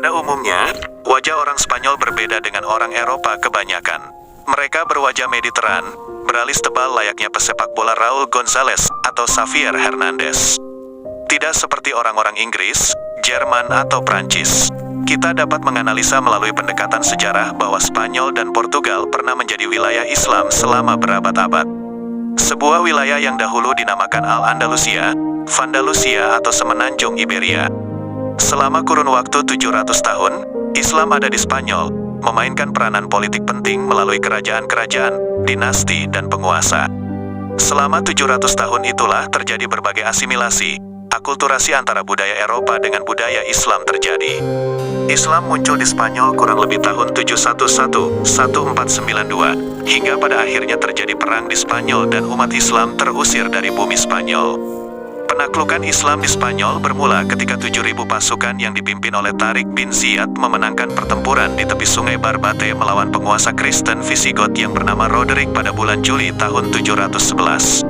Pada umumnya, wajah orang Spanyol berbeda dengan orang Eropa kebanyakan. Mereka berwajah Mediteran, beralis tebal layaknya pesepak bola Raul González atau Xavier Hernandez. Tidak seperti orang-orang Inggris, Jerman atau Prancis. Kita dapat menganalisa melalui pendekatan sejarah bahwa Spanyol dan Portugal pernah menjadi wilayah Islam selama berabad-abad. Sebuah wilayah yang dahulu dinamakan Al-Andalusia, Vandalusia atau Semenanjung Iberia. Selama kurun waktu 700 tahun, Islam ada di Spanyol, memainkan peranan politik penting melalui kerajaan-kerajaan, dinasti, dan penguasa. Selama 700 tahun itulah terjadi berbagai asimilasi, akulturasi antara budaya Eropa dengan budaya Islam terjadi. Islam muncul di Spanyol kurang lebih tahun 711-1492, hingga pada akhirnya terjadi perang di Spanyol dan umat Islam terusir dari bumi Spanyol. Penaklukan Islam di Spanyol bermula ketika 7.000 pasukan yang dipimpin oleh Tariq bin Ziyad memenangkan pertempuran di tepi sungai Barbate melawan penguasa Kristen Visigot yang bernama Roderick pada bulan Juli tahun 711.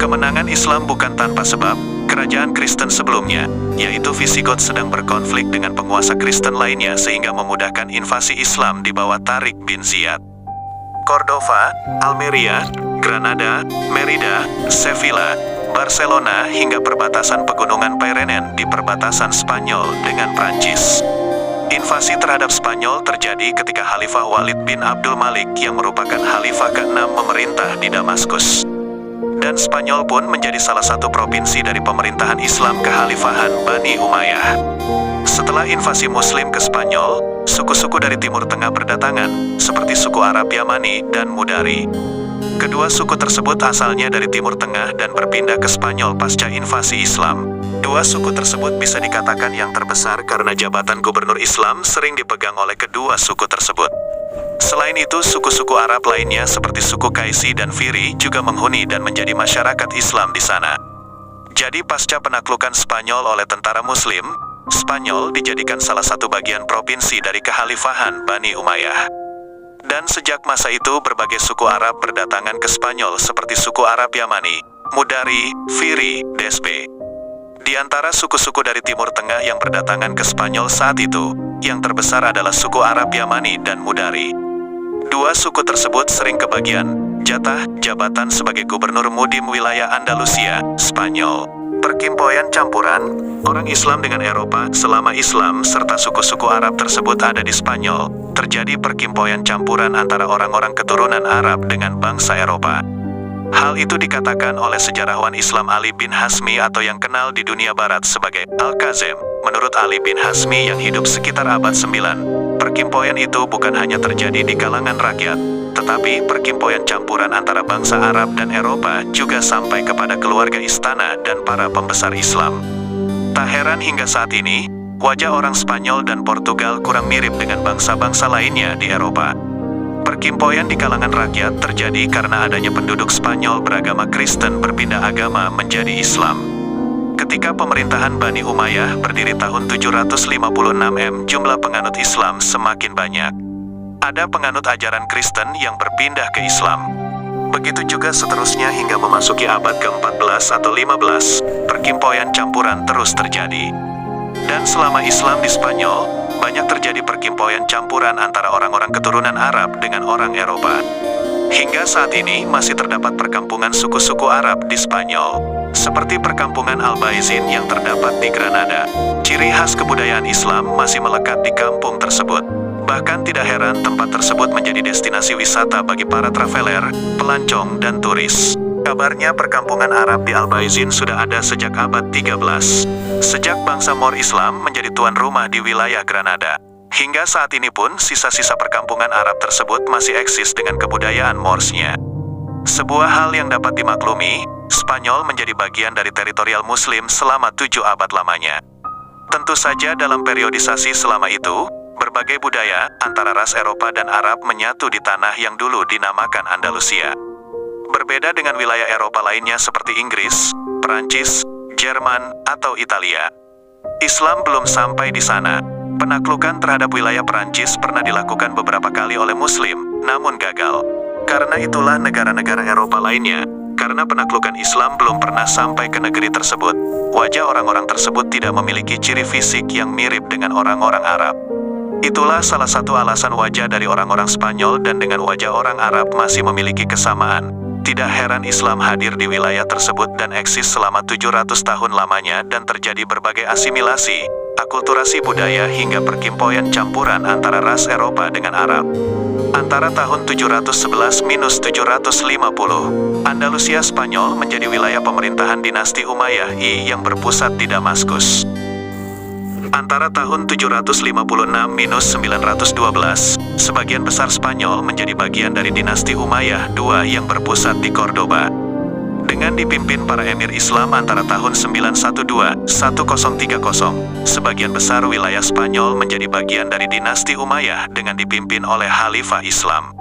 Kemenangan Islam bukan tanpa sebab. Kerajaan Kristen sebelumnya, yaitu Visigot, sedang berkonflik dengan penguasa Kristen lainnya sehingga memudahkan invasi Islam di bawah Tariq bin Ziyad. Cordova, Almeria, Granada, Merida, Sevilla, Barcelona hingga perbatasan pegunungan Pyrenees di perbatasan Spanyol dengan Prancis. Invasi terhadap Spanyol terjadi ketika Khalifah Walid bin Abdul Malik yang merupakan Khalifah ke-6 memerintah di Damaskus. Dan Spanyol pun menjadi salah satu provinsi dari pemerintahan Islam kekhalifahan Bani Umayyah. Setelah invasi Muslim ke Spanyol, suku-suku dari Timur Tengah berdatangan, seperti suku Arab Yamani dan Mudari. Kedua suku tersebut asalnya dari Timur Tengah dan berpindah ke Spanyol pasca invasi Islam. Dua suku tersebut bisa dikatakan yang terbesar karena jabatan gubernur Islam sering dipegang oleh kedua suku tersebut. Selain itu, suku-suku Arab lainnya seperti suku Qaisi dan Firi juga menghuni dan menjadi masyarakat Islam di sana. Jadi pasca penaklukan Spanyol oleh tentara Muslim, Spanyol dijadikan salah satu bagian provinsi dari kekhalifahan Bani Umayyah. Dan sejak masa itu berbagai suku Arab berdatangan ke Spanyol seperti suku Arab Yamani, Mudari, Firi, Desbe. Di antara suku-suku dari Timur Tengah yang berdatangan ke Spanyol saat itu, yang terbesar adalah suku Arab Yamani dan Mudari. Dua suku tersebut sering kebagian jatah jabatan sebagai gubernur mudim wilayah Andalusia, Spanyol. Perkimpoian campuran orang Islam dengan Eropa. Selama Islam serta suku-suku Arab tersebut ada di Spanyol, terjadi perkimpoian campuran antara orang-orang keturunan Arab dengan bangsa Eropa. Hal itu dikatakan oleh sejarawan Islam Ali bin Hasmi atau yang kenal di dunia barat sebagai Al-Kazem. Menurut Ali bin Hasmi yang hidup sekitar abad 9, perkimpoian itu bukan hanya terjadi di kalangan rakyat, tetapi perkimpoian campuran antara bangsa Arab dan Eropa juga sampai kepada keluarga istana dan para pembesar Islam. Tak heran hingga saat ini, wajah orang Spanyol dan Portugal kurang mirip dengan bangsa-bangsa lainnya di Eropa. Perkimpoian di kalangan rakyat terjadi karena adanya penduduk Spanyol beragama Kristen berpindah agama menjadi Islam. Ketika pemerintahan Bani Umayyah berdiri tahun 756 M, jumlah penganut Islam semakin banyak. Ada penganut ajaran Kristen yang berpindah ke Islam. Begitu juga seterusnya hingga memasuki abad ke-14 atau 15, perkimpoian campuran terus terjadi. Dan selama Islam di Spanyol, banyak terjadi perkimpoian campuran antara orang-orang keturunan Arab dengan orang Eropa. Hingga saat ini masih terdapat perkampungan suku-suku Arab di Spanyol, seperti perkampungan Albaizin yang terdapat di Granada. Ciri khas kebudayaan Islam masih melekat di kampung tersebut. Bahkan tidak heran tempat tersebut menjadi destinasi wisata bagi para traveler, pelancong, dan turis. Kabarnya perkampungan Arab di Albaizin sudah ada sejak abad 13. Sejak bangsa Moor Islam menjadi tuan rumah di wilayah Granada. Hingga saat ini pun sisa-sisa perkampungan Arab tersebut masih eksis dengan kebudayaan Moorsnya. Sebuah hal yang dapat dimaklumi, Spanyol menjadi bagian dari teritorial Muslim selama 7 abad lamanya. Tentu saja dalam periodisasi selama itu, berbagai budaya antara ras Eropa dan Arab menyatu di tanah yang dulu dinamakan Andalusia. Berbeda dengan wilayah Eropa lainnya seperti Inggris, Perancis, Jerman, atau Italia. Islam belum sampai di sana. Penaklukan terhadap wilayah Perancis pernah dilakukan beberapa kali oleh Muslim, namun gagal. Karena itulah negara-negara Eropa lainnya, Karena penaklukan Islam belum pernah sampai ke negeri tersebut, wajah orang-orang tersebut tidak memiliki ciri fisik yang mirip dengan orang-orang Arab. Itulah salah satu alasan wajah dari orang-orang Spanyol dan dengan wajah orang Arab masih memiliki kesamaan. Tidak heran Islam hadir di wilayah tersebut dan eksis selama 700 tahun lamanya dan terjadi berbagai asimilasi, akulturasi budaya hingga perkimpoian campuran antara ras Eropa dengan Arab. Antara tahun 711-750, Andalusia Spanyol menjadi wilayah pemerintahan dinasti Umayyah I yang berpusat di Damaskus. Antara tahun 756-912, sebagian besar Spanyol menjadi bagian dari dinasti Umayyah II yang berpusat di Cordoba. Dengan dipimpin para emir Islam antara tahun 912-1030, sebagian besar wilayah Spanyol menjadi bagian dari dinasti Umayyah dengan dipimpin oleh Khalifah Islam.